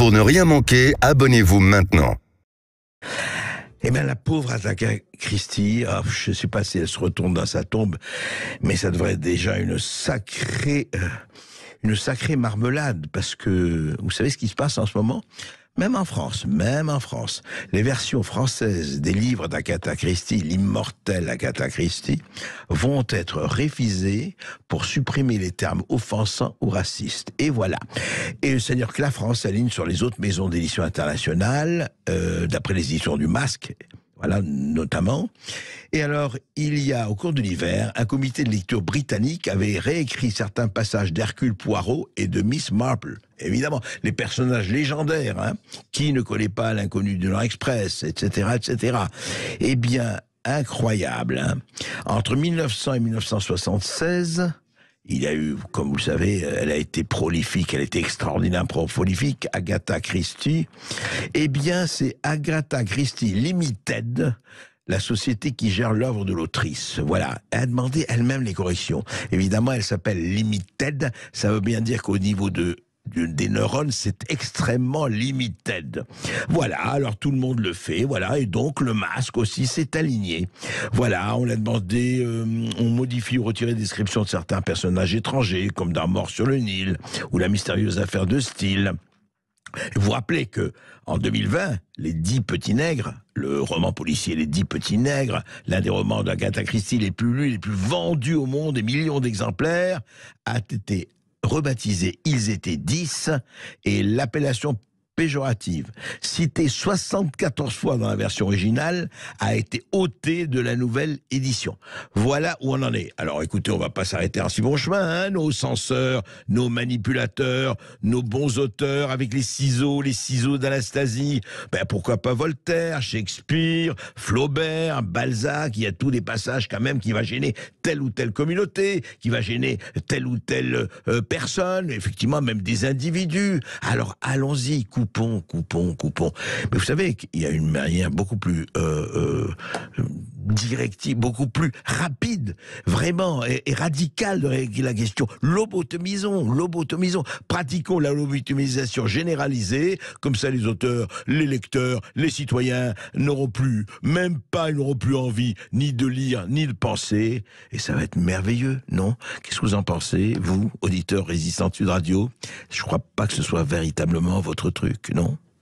Pour ne rien manquer, abonnez-vous maintenant. Eh bien, la pauvre Agatha Christie, je ne sais pas si elle se retourne dans sa tombe, mais ça devrait être déjà une sacrée marmelade, parce que vous savez ce qui se passe en ce moment ? Même en France, les versions françaises des livres d'Agatha Christie, l'immortelle Agatha Christie, vont être révisées pour supprimer les termes offensants ou racistes. Et voilà. Et c'est-à-dire que la France s'aligne sur les autres maisons d'édition internationales, d'après les éditions du Masque, voilà, notamment. Et alors, il y a, au cours de l'hiver, un comité de lecture britannique avait réécrit certains passages d'Hercule Poirot et de Miss Marple. Évidemment, les personnages légendaires, qui ne connaît pas l'inconnu de l'Express, etc., etc. Eh bien, incroyable, Entre 1900 et 1976... il y a eu, comme vous le savez, elle a été prolifique, elle était extraordinairement prolifique, Agatha Christie. Eh bien, c'est Agatha Christie Limited, la société qui gère l'œuvre de l'autrice. Voilà, elle a demandé elle-même les corrections. Évidemment, elle s'appelle Limited, ça veut bien dire qu'au niveau des neurones, c'est extrêmement limited. Voilà, alors tout le monde le fait, voilà, et donc le Masque aussi s'est aligné. Voilà, on a demandé, on modifie ou retire les descriptions de certains personnages étrangers, comme dans Mort sur le Nil, ou La mystérieuse affaire de Steele. Vous vous rappelez que, en 2020, Les 10 petits nègres, le roman policier Les 10 petits nègres, l'un des romans d'Agatha Christie les plus lus, les plus vendus au monde, des millions d'exemplaires, a été rebaptisé Ils étaient 10, et l'appellation péjorative, citée 74 fois dans la version originale, a été ôtée de la nouvelle édition. Voilà où on en est. Alors écoutez, on va pas s'arrêter en si bon chemin, nos censeurs, nos manipulateurs, nos bons auteurs avec les ciseaux d'Anastasie. Pourquoi pas Voltaire, Shakespeare, Flaubert, Balzac, il y a tous des passages quand même qui va gêner telle ou telle communauté, qui va gêner telle ou telle personne, effectivement même des individus. Alors allons-y, coupons. Mais vous savez qu'il y a une manière beaucoup plus directive, beaucoup plus rapide, vraiment, et radicale de régler la question. Lobotomisons. Pratiquons la lobotomisation généralisée, comme ça les auteurs, les lecteurs, les citoyens n'auront plus envie ni de lire, ni de penser, et ça va être merveilleux, non ? Qu'est-ce que vous en pensez, vous, auditeurs résistants de Sud Radio ? Je crois pas que ce soit véritablement votre truc, non ?